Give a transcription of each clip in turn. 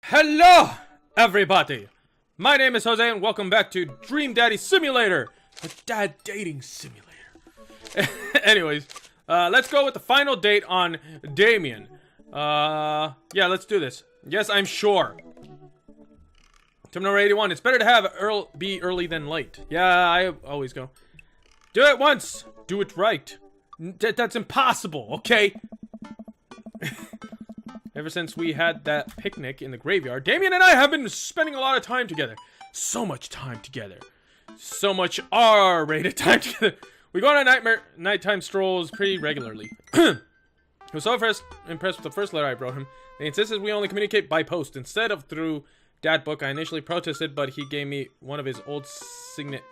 Hello, everybody! My name is Jose, and welcome back to Dream Daddy Simulator, the dad dating simulator. Anyways, let's go with the final date on Damien. Yeah, let's do this. Yes, I'm sure. Terminal 81, it's better to have be early than late. Yeah, I always go. Do it once, do it right. That's impossible, okay? Ever since we had that picnic in the graveyard, Damien and I have been spending a lot of time together. So much time together. So much R-rated time together. We go on nighttime strolls pretty regularly. He was so impressed with the first letter I wrote him. They insisted we only communicate by post instead of through Dad book. I initially protested, but he gave me one of his old signet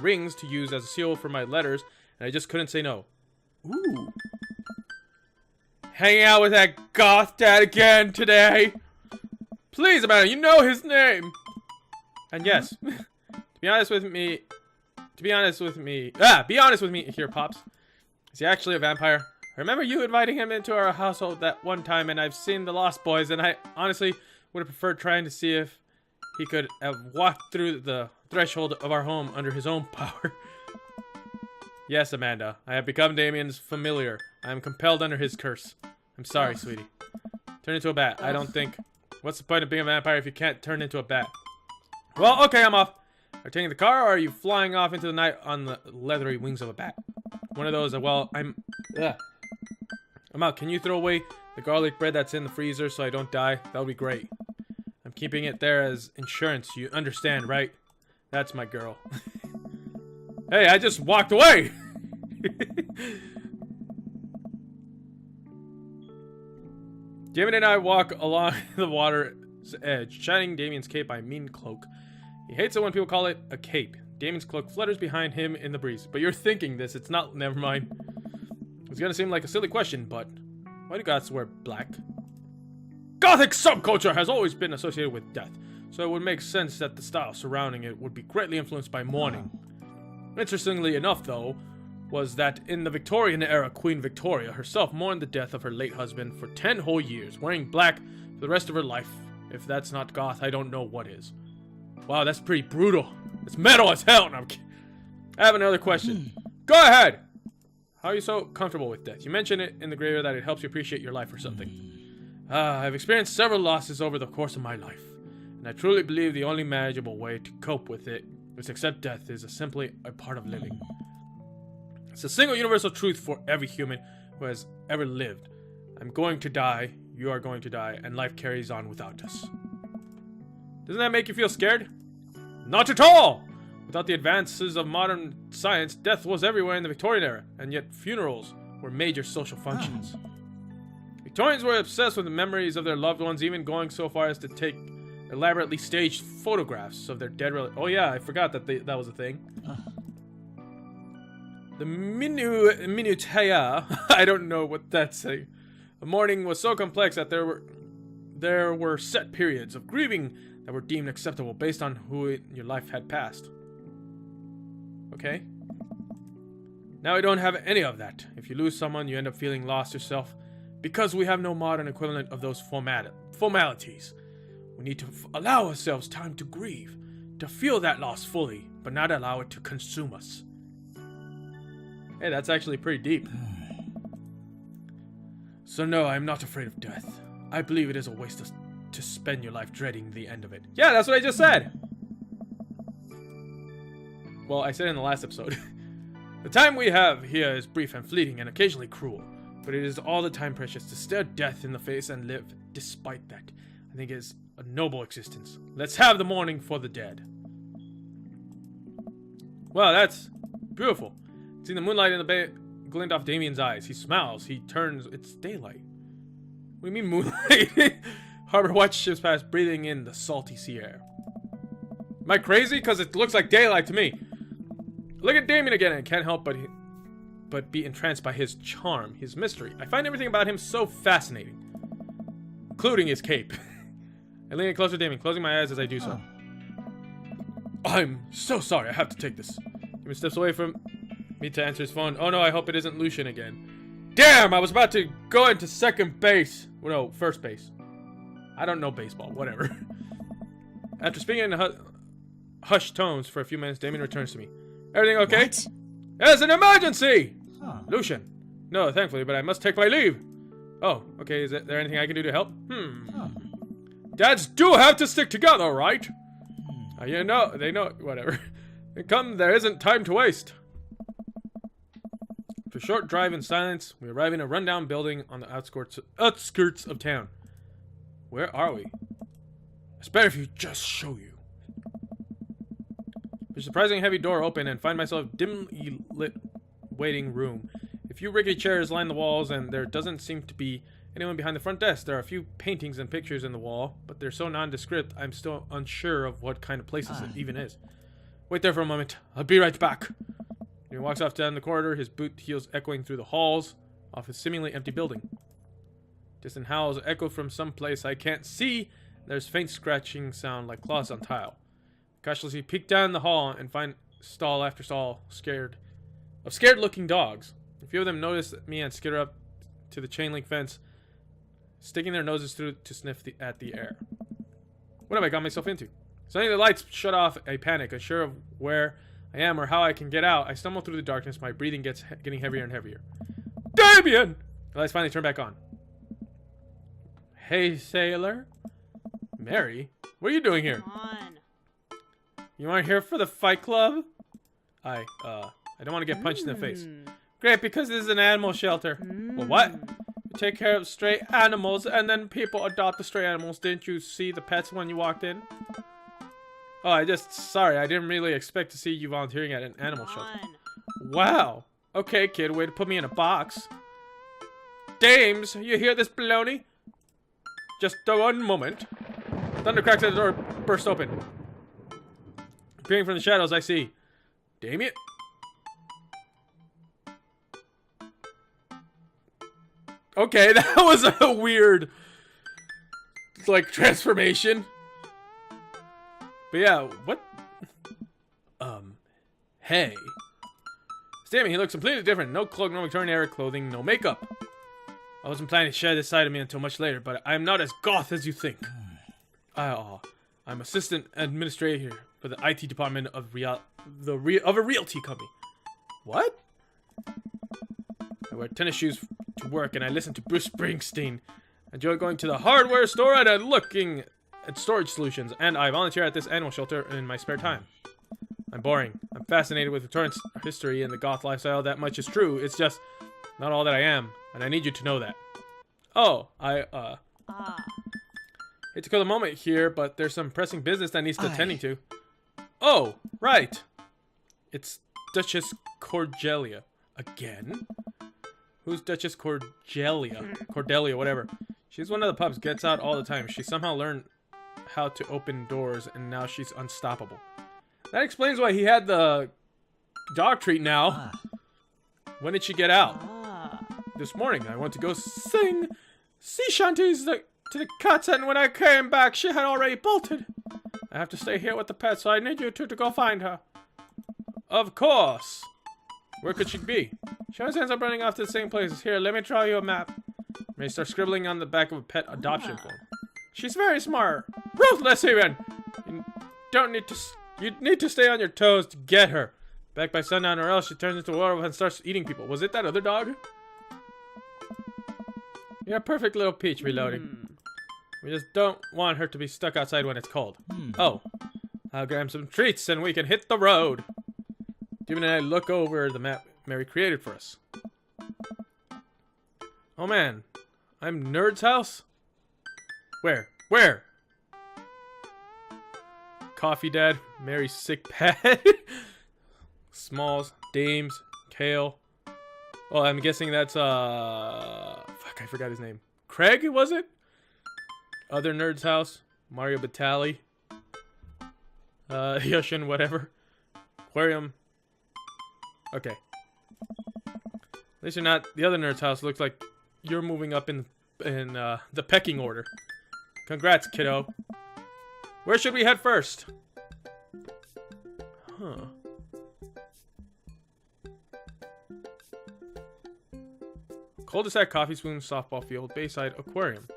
rings to use as a seal for my letters, and I just couldn't say no. Ooh. Hanging out with that goth dad again today. Please, Amanda, you know his name. And yes, be honest with me here, Pops. Is he actually a vampire? I remember you inviting him into our household that one time, and I've seen The Lost Boys, and I honestly would have preferred trying to see if he could have walked through the threshold of our home under his own power. Yes, Amanda, I have become Damien's familiar. I am compelled under his curse. I'm sorry, sweetie. Turn into a bat. I don't think... What's the point of being a vampire if you can't turn into a bat? Well, okay, I'm off. Are you taking the car, or are you flying off into the night on the leathery wings of a bat? One of those, well, I'm out. Can you throw away the garlic bread that's in the freezer so I don't die? That would be great. I'm keeping it there as insurance. You understand, right? That's my girl. Hey, I just walked away! Damien and I walk along the water's edge, shining Damien's cape by a mean cloak. He hates it when people call it a cape. Damien's cloak flutters behind him in the breeze. But you're thinking this, it's not, never mind. It's gonna seem like a silly question, but why do goths wear black? Gothic subculture has always been associated with death, so it would make sense that the style surrounding it would be greatly influenced by mourning. Interestingly enough, though, was that in the Victorian era, Queen Victoria herself mourned the death of her late husband for 10 whole years, wearing black for the rest of her life. If that's not goth, I don't know what is. Wow, that's pretty brutal. It's metal as hell. No, I have another question. Go ahead. How are you so comfortable with death? You mentioned it in the graveyard that it helps you appreciate your life or something. I've experienced several losses over the course of my life, and I truly believe the only manageable way to cope with it is to accept death is simply a part of living. It's a single universal truth for every human who has ever lived. I'm going to die, you are going to die, and life carries on without us. Doesn't that make you feel scared? Not at all! Without the advances of modern science, death was everywhere in the Victorian era, and yet funerals were major social functions. Victorians were obsessed with the memories of their loved ones, even going so far as to take elaborately staged photographs of their dead relatives. Oh yeah, I forgot that that was a thing. The minutiae, I don't know what that's saying. The mourning was so complex that there were set periods of grieving that were deemed acceptable based on who in your life had passed. Okay. Now we don't have any of that. If you lose someone, you end up feeling lost yourself because we have no modern equivalent of those formalities. We need to allow ourselves time to grieve, to feel that loss fully, but not allow it to consume us. Hey, that's actually pretty deep. So no, I'm not afraid of death. I believe it is a waste to spend your life dreading the end of it. Yeah, that's what I just said! Well, I said in the last episode. The time we have here is brief and fleeting and occasionally cruel, but it is all the time precious to stare death in the face and live despite that. I think it is a noble existence. Let's have the mourning for the dead. Wow, that's beautiful. Seeing the moonlight in the bay glint off Damien's eyes. He smiles. He turns. It's daylight. What do you mean moonlight? Harbor watch ships past, breathing in the salty sea air. Am I crazy? Because it looks like daylight to me. Look at Damien again and can't help but be entranced by his charm, his mystery. I find everything about him so fascinating, including his cape. I lean closer to Damien, closing my eyes as I do so. I'm so sorry. I have to take this. Damien steps away from me to answer his phone. Oh no, I hope it isn't Lucian again. Damn, I was about to go into second base. Well, no, first base. I don't know baseball. Whatever. After speaking in hushed tones for a few minutes, Damien returns to me. Everything okay? What? There's an emergency! Huh. Lucian. No, thankfully, but I must take my leave. Oh, okay. Is there anything I can do to help? Huh. Dads do have to stick together, right? You know, they know. Whatever. Come, there isn't time to waste. After a short drive in silence, we arrive in a rundown building on the outskirts of town. Where are we? It's better if you just show you. The surprisingly heavy door open and find myself dimly lit waiting room. A few rickety chairs line the walls, and there doesn't seem to be anyone behind the front desk. There are a few paintings and pictures in the wall, but they're so nondescript I'm still unsure of what kind of places it even is. Wait there for a moment. I'll be right back. He walks off down the corridor, his boot heels echoing through the halls of his seemingly empty building. Distant howls echo from some place I can't see. There's faint scratching sound like claws on tile. Cautiously peek down the hall and find stall after stall scared-looking dogs. A few of them notice me and skitter up to the chain link fence, sticking their noses through to sniff at the air. What have I got myself into? Suddenly the lights shut off. I panic, unsure of where I am or how I can get out. I stumble through the darkness. My breathing getting heavier and heavier. Damien! The lights finally turn back on. Hey, sailor. Mary? What are you doing here? Come on. You aren't here for the fight club? I don't want to get punched in the face. Great, because this is an animal shelter. Well, what? We take care of stray animals, and then people adopt the stray animals. Didn't you see the pets when you walked in? Oh, sorry, I didn't really expect to see you volunteering at an animal shelter. Wow. Okay, kid, way to put me in a box. Dames, you hear this baloney? Just one moment. Thunder cracks at the door, burst open. Appearing from the shadows, I see Damien. Okay, that was a weird, like, transformation. But yeah, what? Hey. It's Damien, he looks completely different. No cloak, no Victorian-era clothing, no makeup. I wasn't planning to share this side of me until much later, but I'm not as goth as you think. I'm assistant administrator here for the IT department of a realty company. What? I wear tennis shoes to work and I listen to Bruce Springsteen. I enjoy going to the hardware store and looking at storage solutions, and I volunteer at this animal shelter in my spare time. I'm boring. I'm fascinated with Victorian history and the goth lifestyle. That much is true. It's just not all that I am, and I need you to know that. Oh, hate to kill the moment here, but there's some pressing business that needs attending to. Oh, right. It's Duchess Cordelia. Again? Who's Duchess Cordelia? Cordelia, whatever. She's one of the pups, gets out all the time. She somehow learned how to open doors, and now she's unstoppable. That explains why he had the dog treat now. When did she get out? This morning. I went to go sing sea shanties to the cats, and when I came back, she had already bolted. I have to stay here with the pets, so I need you two to go find her. Of course. Where could she be? She always ends up running off to the same places. Here, let me draw you a map. May start scribbling on the back of a pet adoption form. She's very smart. Ruthless even. You need to stay on your toes to get her. Back by sundown, or else she turns into a werewolf and starts eating people. Was it that other dog? You're a perfect little peach, reloading. We just don't want her to be stuck outside when it's cold. Oh, I'll grab some treats and we can hit the road. Damien and I look over the map Mary created for us. Oh man, I'm Nerd's house? Where? Where? Coffee Dad, Mary's sick pad. Smalls, Dames, Kale. Well, I'm guessing that's, fuck, I forgot his name. Craig, was it? Other Nerd's house, Mario Batali. Yoshin, whatever. Aquarium. Okay. At least you're not, the other Nerd's house looks like you're moving up in the pecking order. Congrats, kiddo. Where should we head first? Huh. Cul-de-sac, coffee spoon, softball field, Bayside, aquarium.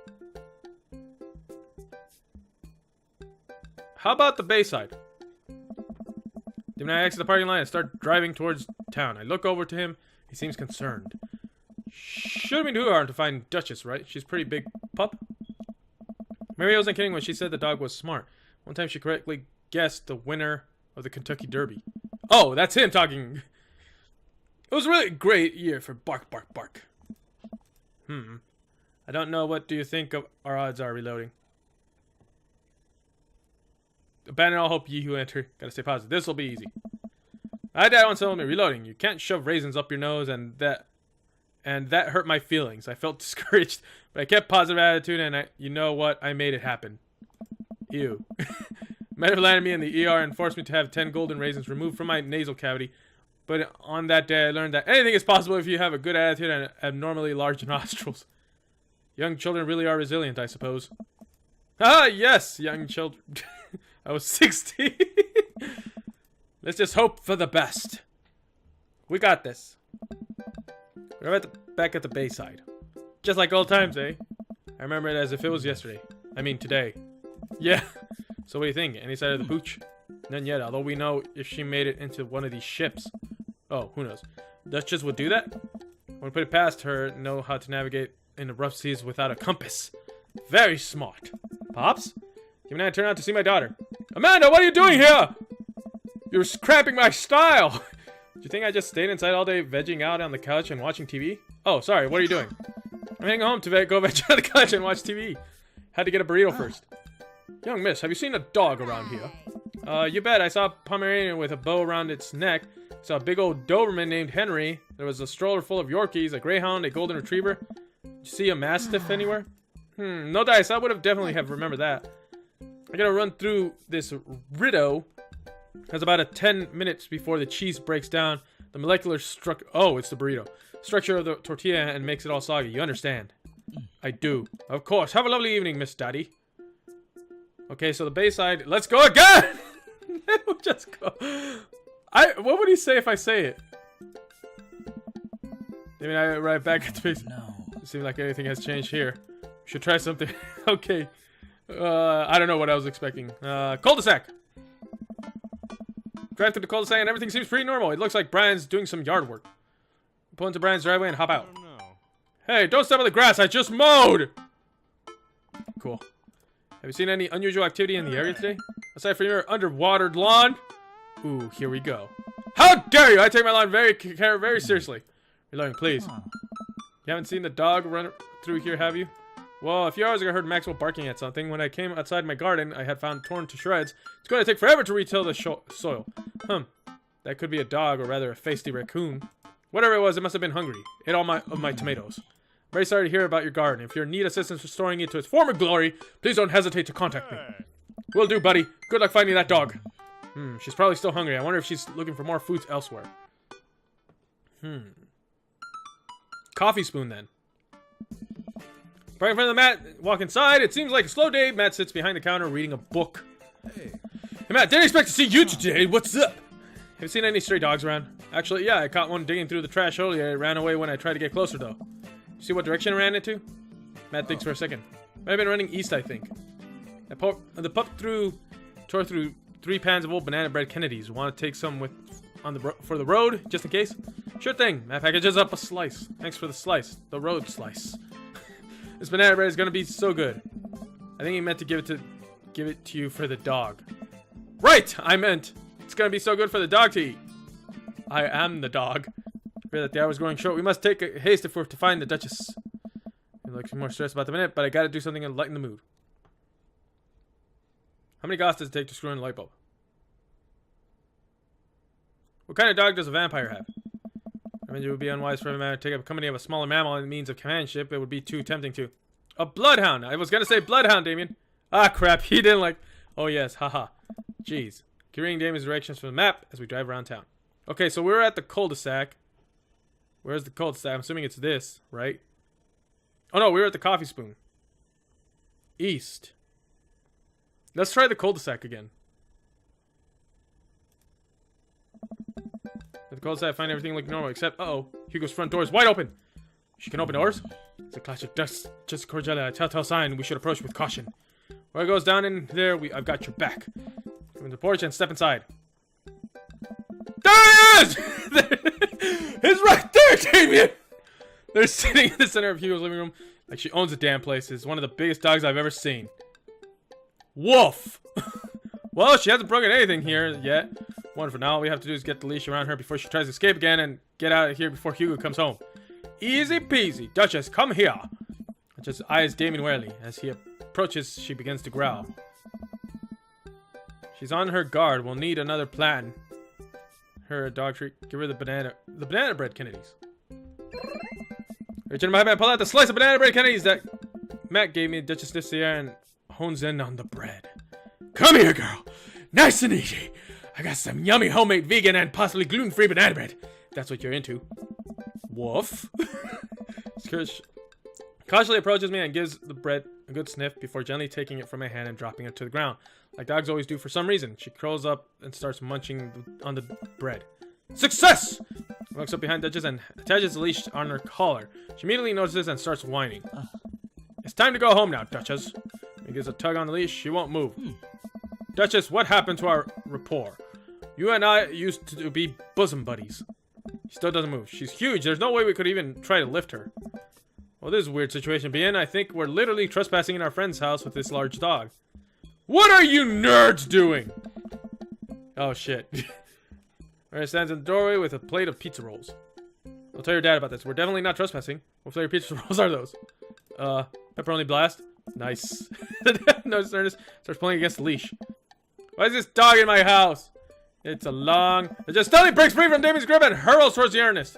How about the Bayside? Then I exit the parking lot and start driving towards town. I look over to him. He seems concerned. Shouldn't be too hard to find Duchess, right? She's a pretty big pup. Mary wasn't kidding when she said the dog was smart. One time she correctly guessed the winner of the Kentucky Derby. Oh, that's him talking. It was a really great year for Bark Bark Bark. I don't know. What do you think of our odds are reloading? Abandon all hope, ye who enter. Gotta stay positive. This'll be easy. My dad once told me, reloading. You can't shove raisins up your nose, and that hurt my feelings. I felt discouraged, but I kept positive attitude, and you know what? I made it happen. Ew. Might have landed me in the ER and forced me to have 10 golden raisins removed from my nasal cavity. But on that day, I learned that anything is possible if you have a good attitude and abnormally large nostrils. Young children really are resilient, I suppose. Ah, yes, young children. I was 16. Let's just hope for the best. We got this. We're back at the Bayside. Just like old times, eh? I remember it as if it was yesterday. I mean, today. Yeah. So what do you think? Any side of the pooch? None yet, although we know if she made it into one of these ships. Oh, who knows? Duchess would do that? I want to put it past her, know how to navigate in the rough seas without a compass. Very smart. Pops? Damien and I turn out to see my daughter. Amanda, what are you doing here? You're cramping my style. Do you think I just stayed inside all day vegging out on the couch and watching TV? Oh, sorry, what are you doing? I'm heading home to go veg on the couch and watch TV. Had to get a burrito first. Young miss, have you seen a dog around here? You bet. I saw a Pomeranian with a bow around its neck. Saw a big old Doberman named Henry. There was a stroller full of Yorkies, a Greyhound, a Golden Retriever. Did you see a Mastiff anywhere? No dice. I would have definitely have remembered that. I gotta run through this Ritto. Has about a 10 minutes before the cheese breaks down. The molecular oh, it's the burrito. Structure of the tortilla and makes it all soggy. You understand? I do. Of course. Have a lovely evening, Miss Daddy. Okay, so the Bayside. Let's go again! We'll just go. What would he say if I say it? I mean, I arrive back at the base. No. It seems like anything has changed here. Should try something. Okay. I don't know what I was expecting. Cul-de-sac. Drive through the cul-de-sac and everything seems pretty normal. It looks like Brian's doing some yard work. Pull into Brian's driveway and hop out. Hey, don't step on the grass. I just mowed. Cool. Have you seen any unusual activity in the area today? Aside from your underwatered lawn? Ooh, here we go. How dare you! I take my lawn very seriously. Reloading, please. You haven't seen the dog run through here, have you? Well, a few hours ago I heard Maxwell barking at something. When I came outside my garden, I had found torn to shreds. It's going to take forever to retill the soil. That could be a dog, or rather a feisty raccoon. Whatever it was, it must have been hungry. Ate all of my tomatoes. Very sorry to hear about your garden. If you need assistance restoring it to its former glory, please don't hesitate to contact me. Will do, buddy. Good luck finding that dog. She's probably still hungry. I wonder if she's looking for more foods elsewhere. Coffee spoon, then. Right in front of the Matt, walk inside. It seems like a slow day. Matt sits behind the counter reading a book. Hey, Matt, didn't expect to see you today. What's up? Have you seen any stray dogs around? Actually, yeah, I caught one digging through the trash earlier. It ran away when I tried to get closer, though. See what direction it ran into? Matt thinks for a second. Might have been running east, I think. The pup tore through 3 pans of old banana bread Kennedys. Want to take some for the road, just in case? Sure thing. Matt packages up a slice. Thanks for the slice. The road slice. This banana bread is gonna be so good. I think he meant to give it to you for the dog. Right! I meant it's gonna be so good for the dog to eat. I am the dog. I fear that the hour's growing short. We must take a haste if we're to find the Duchess. He looks more stressed about the minute, but I gotta do something and lighten the mood. How many goss does it take to screw in a light bulb? What kind of dog does a vampire have? I mean, it would be unwise for a man to take up company of a smaller mammal in the means of companionship. It would be too tempting to. A bloodhound! I was gonna say bloodhound, Damien. Ah, crap. He didn't like... Oh, yes. Haha. Jeez. Keep reading Damien's directions from the map as we drive around town. Okay, so we're at the cul-de-sac. Where's the cul-de-sac? I'm assuming it's this, right? Oh, no. We were at the coffee spoon. East. Let's try the cul-de-sac again. At the cul-de-sac, I find everything looking normal, except, uh-oh, Hugo's front door is wide open. She can open doors? It's a clash of dust, just Corgella, a telltale sign we should approach with caution. Where it goes down in there, I've got your back. Come to the porch and step inside. There he is! He's right there, Damien! They're sitting in the center of Hugo's living room like she owns the damn place. It's one of the biggest dogs I've ever seen. Woof! Well, she hasn't broken anything here yet. One for now. All we have to do is get the leash around her before she tries to escape again and get out of here before Hugo comes home. Easy peasy. Duchess, come here. Duchess eyes Damien warily. As he approaches, she begins to growl. She's on her guard. We'll need another plan. Her dog treat. Give her the banana bread Kennedys. Reach in my hand, pull out the slice of banana bread Kennedys that Matt gave me. Duchess sniffs the air and hones in on the bread. Come here, girl. Nice and easy. I got some yummy homemade vegan and possibly gluten-free banana bread. That's what you're into. Woof. Scourge cautiously approaches me and gives the bread a good sniff before gently taking it from my hand and dropping it to the ground. Like dogs always do for some reason. She curls up and starts munching on the bread. Success! She looks up behind Duchess and attaches the leash on her collar. She immediately notices and starts whining. It's time to go home now, Duchess. He gives a tug on the leash. She won't move. Duchess, what happened to our rapport? You and I used to be bosom buddies. She still doesn't move. She's huge. There's no way we could even try to lift her. Well, this is a weird situation to be in. I think we're literally trespassing in our friend's house with this large dog. What are you nerds doing? Oh, shit. Ernest stands in the doorway with a plate of pizza rolls. I'll tell your dad about this. We're definitely not trespassing. What flavor pizza rolls are those? Pepperoni blast. Nice. Notice Ernest starts pulling against the leash. Why is this dog in my house? It's a long... It just suddenly breaks free from Damien's grip and hurls towards the Ernest.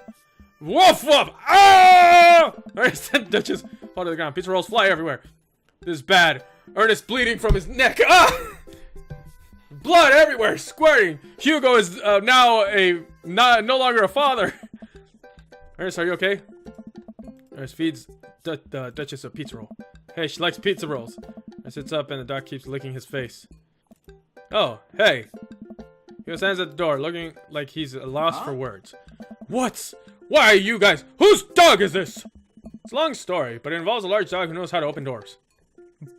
Woof woof! Ah! Ernest and Duchess fall to the ground. Pizza rolls fly everywhere. This is bad. Ernest bleeding from his neck. Ah! Blood everywhere, squirting. Hugo is now no longer a father. Ernest, are you okay? Ernest feeds the Duchess a pizza roll. Hey, she likes pizza rolls. Ernest sits up and the dog keeps licking his face. Oh, hey. He stands at the door, looking like he's lost for words. What? Why are you guys? Whose dog is this? It's a long story, but it involves a large dog who knows how to open doors.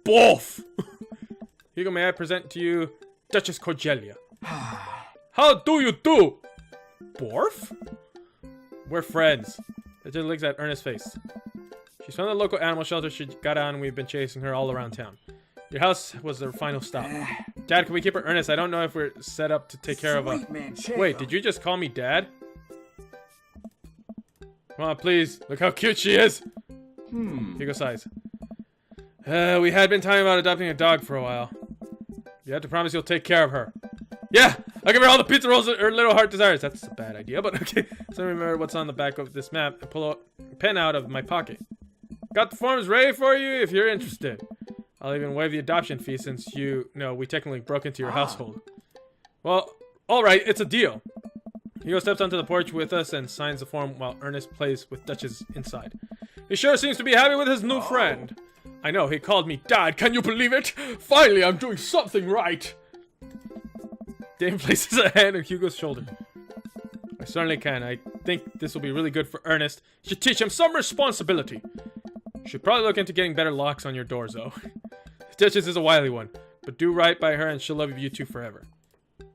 Boff! Hugo, may I present to you Duchess Cordelia. How do you do? Borf? We're friends. Duchess looks at Ernest's face. She's from the local animal shelter she got on and we've been chasing her all around town. Your house was their final stop. Dad, can we keep her Ernest? I don't know if we're set up to take care of her. Wait, did you just call me Dad? Come on, please. Look how cute she is. Hugo sighs. We had been talking about adopting a dog for a while. You have to promise you'll take care of her. Yeah, I'll give her all the pizza rolls her little heart desires. That's a bad idea, but okay. So remember what's on the back of this map and pull a pen out of my pocket. Got the forms ready for you if you're interested. I'll even waive the adoption fee since we technically broke into your household. Well, alright, it's a deal. Hugo steps onto the porch with us and signs the form while Ernest plays with Duchess inside. He sure seems to be happy with his new friend. I know, he called me Dad, can you believe it? Finally, I'm doing something right. Damien places a hand on Hugo's shoulder. I certainly can. I think this will be really good for Ernest. You should teach him some responsibility. You should probably look into getting better locks on your doors, though. Duchess is a wily one, but do right by her and she'll love you two forever.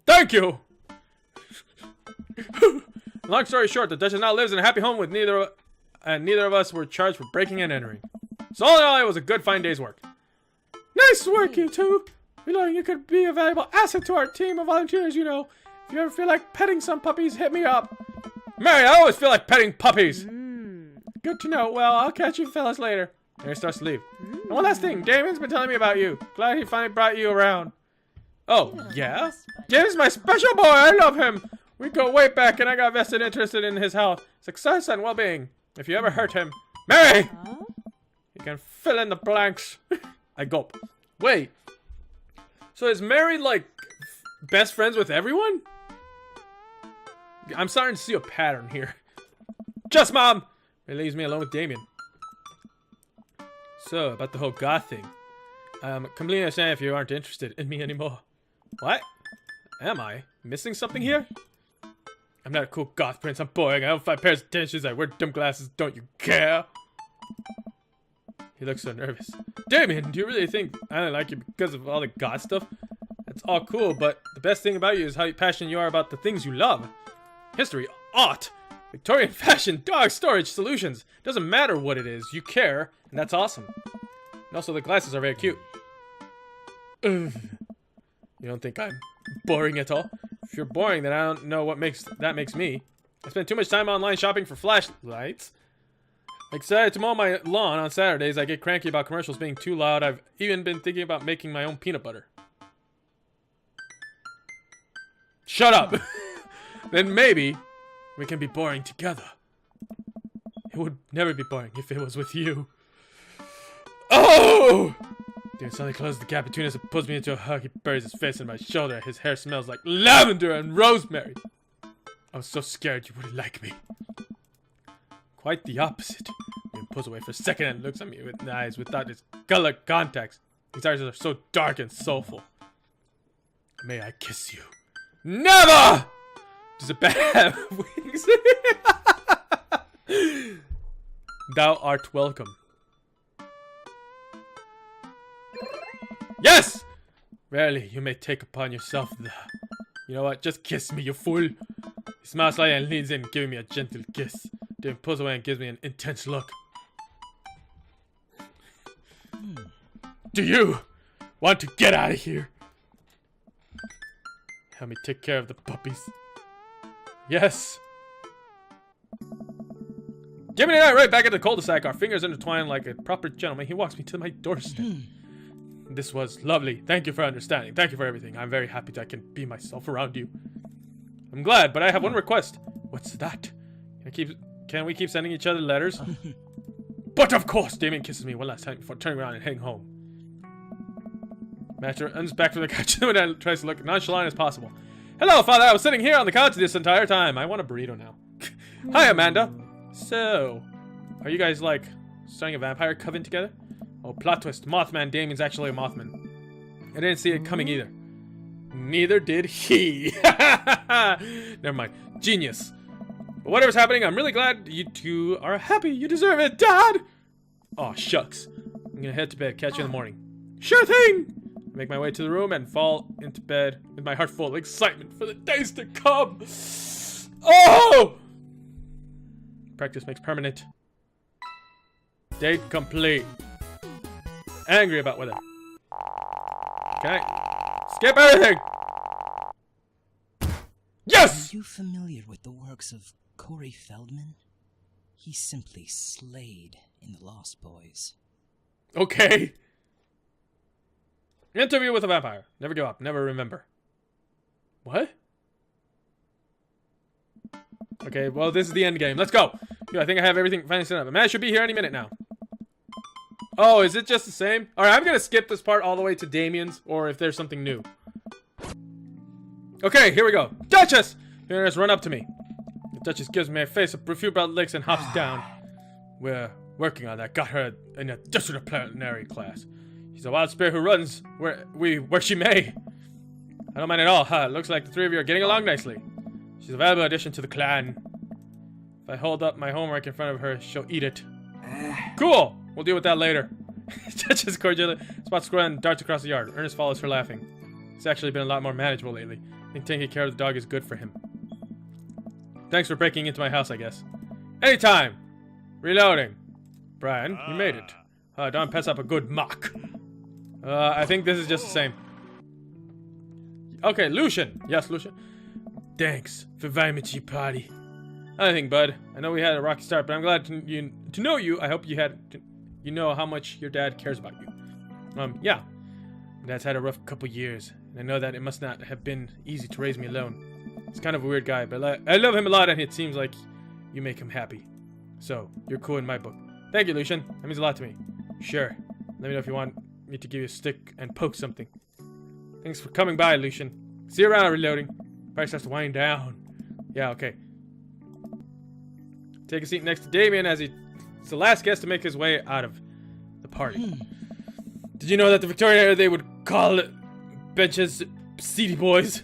Thank you! Long story short, the Duchess now lives in a happy home with neither of us were charged for breaking and entering. So all in all, it was a good fine day's work. Nice work, you two! You could be a valuable asset to our team of volunteers, you know. If you ever feel like petting some puppies, hit me up. Mary, I always feel like petting puppies. Good to know. Well, I'll catch you fellas later. Mary starts to leave. And one last thing, Damien's been telling me about you. Glad he finally brought you around. Oh, yeah? Damien's my special boy. I love him. We go way back, and I got vested interest in his health, success, and well-being. If you ever hurt him, Mary! You can fill in the blanks. I gulp. Wait. So is Mary, like, best friends with everyone? I'm starting to see a pattern here. Just, Mom! It leaves me alone with Damien. So, about the whole goth thing. Completely understand if you aren't interested in me anymore. What? Am I? Missing something here? I'm not a cool goth prince, I'm boring. I own 5 pairs of tennis shoes, I wear dumb glasses, don't you care? He He looks so nervous. Damien, do you really think I don't like you because of all the god stuff? That's all cool, but the best thing about you is how passionate you are about the things you love. History, art, Victorian fashion, dog storage, solutions. Doesn't matter what it is, you care, and that's awesome. And also the glasses are very cute. You don't think I'm boring at all? If you're boring, then I don't know what makes me. I spend too much time online shopping for flashlights. Excited to mow my lawn on Saturdays. I get cranky about commercials being too loud. I've even been thinking about making my own peanut butter. Shut up! Then maybe we can be boring together. It would never be boring if it was with you. Oh! Dude suddenly closes the gap between us and pulls me into a hug. He buries his face in my shoulder. His hair smells like lavender and rosemary. I was so scared you wouldn't like me. Quite the opposite. He pulls away for a second and looks at me with eyes without his colored contacts. His eyes are so dark and soulful. May I kiss you? Never! Does a bat have wings? Thou art welcome. Yes! Rarely you may take upon yourself the... You know what? Just kiss me, you fool. He smiles slightly and leans in, giving me a gentle kiss. Then pulls away and gives me an intense look. Do you want to get out of here? Help me take care of the puppies. Yes. Damien and I are right back at the cul-de-sac, our fingers intertwined like a proper gentleman. He walks me to my doorstep. This was lovely. Thank you for understanding. Thank you for everything. I'm very happy that I can be myself around you. I'm glad, but I have one request. What's that? Can we keep sending each other letters? But of course! Damien kisses me one last time before turning around and heading home. Master runs back from the couch and tries to look nonchalant as possible. Hello, Father! I was sitting here on the couch this entire time. I want a burrito now. Hi, Amanda! So, are you guys, like, starting a vampire coven together? Oh, plot twist. Mothman Damien's actually a Mothman. I didn't see it coming either. Neither did he. Never mind. Genius. But whatever's happening, I'm really glad you two are happy. You deserve it, Dad! Aw, shucks. I'm gonna head to bed. Catch you in the morning. Sure thing! I make my way to the room and fall into bed with my heart full of excitement for the days to come. Oh! Practice makes permanent. Date complete. Angry about weather. Can I skip everything? Yes! Are you familiar with the works of Corey Feldman? He simply slayed in The Lost Boys. Okay. Interview with a vampire. Never give up. Never remember. What? Okay, well, this is the end game. Let's go. Yeah, I think I have everything finally set up. A man should be here any minute now. Oh, is it just the same? Alright, I'm gonna skip this part all the way to Damien's, or if there's something new. Okay, here we go. Duchess! You're just run up to me. The Duchess gives me a face, a few about licks, and hops down. We're working on that. Got her in a disciplinary class. She's a wild spirit who runs where she may. I don't mind at all, huh? Looks like the three of you are getting along nicely. She's a valuable addition to the clan. If I hold up my homework in front of her, she'll eat it. Cool! We'll deal with that later. Duchess cordially spots Squirrel and darts across the yard. Ernest follows her laughing. It's actually been a lot more manageable lately. I think taking care of the dog is good for him. Thanks for breaking into my house, I guess. Anytime! Reloading. Brian, you made it. Don't pass up a good mock. I think this is just the same. Okay, Lucian. Yes, Lucian. Thanks for inviting me to your party. Nothing, bud. I know we had a rocky start, but I'm glad to know you. I hope you know how much your dad cares about you. Yeah. My dad's had a rough couple years, and I know that it must not have been easy to raise me alone. He's kind of a weird guy, but I love him a lot, and it seems like you make him happy. So, you're cool in my book. Thank you, Lucian. That means a lot to me. Sure. Let me know if you want me to give you a stick and poke something. Thanks for coming by, Lucian. See you around, reloading. Probably starts to wind down. Yeah, okay. Take a seat next to Damien as he's the last guest to make his way out of the party. Did you know that the Victorian era they would call benches seedy boys?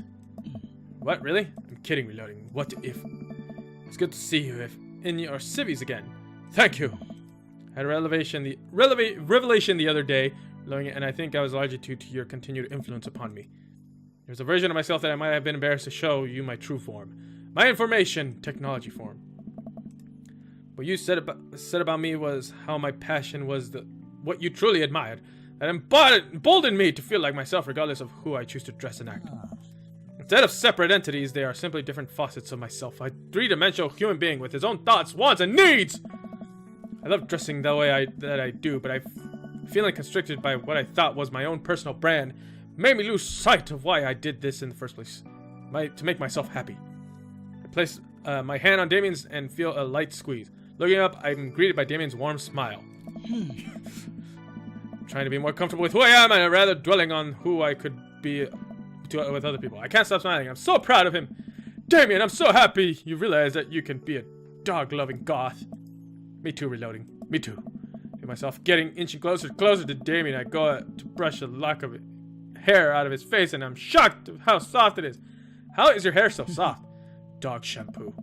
What, really? I'm kidding, reloading. What if? It's good to see you in your civvies again. Thank you. I had a revelation the other day, and I think I was largely due to your continued influence upon me. There's a version of myself that I might have been embarrassed to show you my true form. My information technology form. What you said about me was how my passion was what you truly admired. That emboldened me to feel like myself regardless of who I choose to dress and act. Instead of separate entities, they are simply different facets of myself. A three-dimensional human being with his own thoughts, wants, and needs! I love dressing the way that I do, but feeling constricted by what I thought was my own personal brand made me lose sight of why I did this in the first place. To make myself happy. I place my hand on Damien's and feel a light squeeze. Looking up, I'm greeted by Damien's warm smile. Trying to be more comfortable with who I am and rather dwelling on who I could be with other people. I can't stop smiling. I'm so proud of him. Damien, I'm so happy you realize that you can be a dog-loving goth. Me too, reloading. Me too. Feel myself inching closer to Damien. I go to brush a lock of hair out of his face and I'm shocked at how soft it is. How is your hair so soft? Dog shampoo.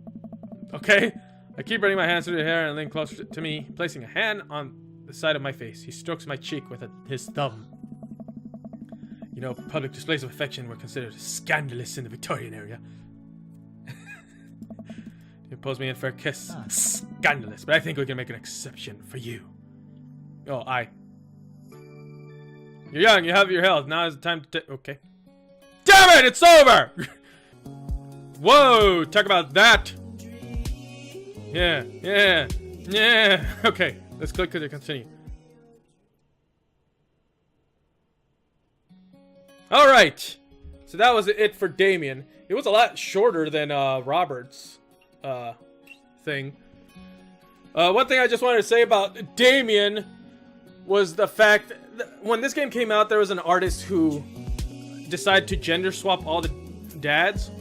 Okay. I keep running my hands through the hair and lean closer to me, placing a hand on the side of my face. He strokes my cheek with his thumb. You know, public displays of affection were considered scandalous in the Victorian era. He pulls me in for a kiss. Scandalous, but I think we can make an exception for you. Oh, You're young, you have your health. Now is the time to okay. Damn it, it's over! Whoa, talk about that. Yeah. Okay, let's click to continue. Alright, so that was it for Damien. It was a lot shorter than Robert's thing. One thing I just wanted to say about Damien was the fact that when this game came out, there was an artist who decided to gender swap all the dads.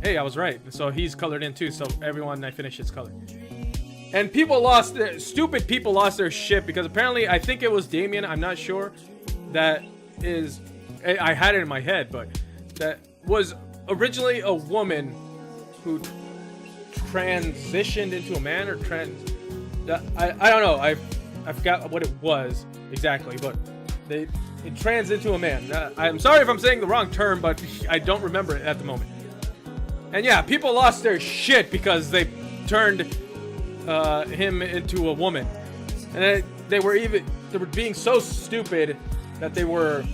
Hey, I was right. So he's colored in too, so everyone I finish is colored. And stupid people lost their shit because apparently, I think it was Damien, I'm not sure, I had it in my head, but that was originally a woman who transitioned into a man or I don't know. I forgot what it was exactly, but it trans into a man. I'm sorry if I'm saying the wrong term, but I don't remember it at the moment. And yeah, people lost their shit because they turned him into a woman, and they were being so stupid that they were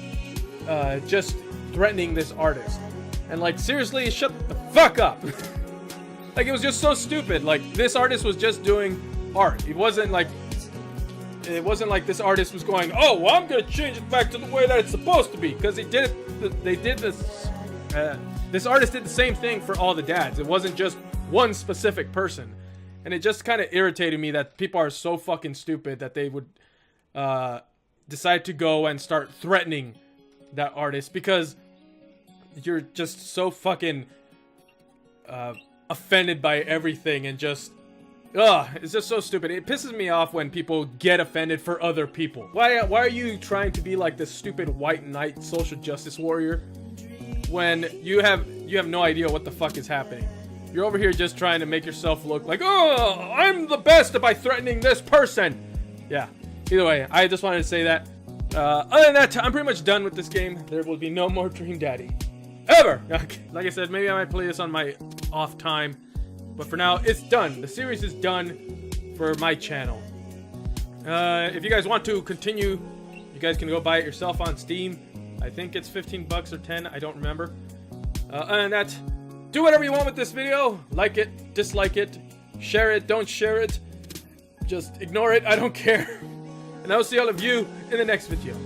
just threatening this artist. And like, seriously, shut the fuck up. Like, it was just so stupid. Like, this artist was just doing art. It wasn't like this artist was going, oh, well, I'm gonna change it back to the way that it's supposed to be, because this artist did the same thing for all the dads. It wasn't just one specific person. And it just kind of irritated me that people are so fucking stupid that they would decide to go and start threatening that artist because you're just so fucking offended by everything and just it's just so stupid. It pisses me off when people get offended for other people. Why are you trying to be like this stupid white knight social justice warrior when you have no idea what the fuck is happening? You're over here just trying to make yourself look like, oh, I'm the best by threatening this person. Yeah. Either way, I just wanted to say that. Other than that, I'm pretty much done with this game. There will be no more Dream Daddy. Ever! Like I said, maybe I might play this on my off time. But for now, it's done. The series is done for my channel. If you guys want to continue, you guys can go buy it yourself on Steam. I think it's 15 bucks or 10. I don't remember. Other than that, do whatever you want with this video. Like it, dislike it, share it, don't share it. Just ignore it. I don't care. And I will see all of you in the next video.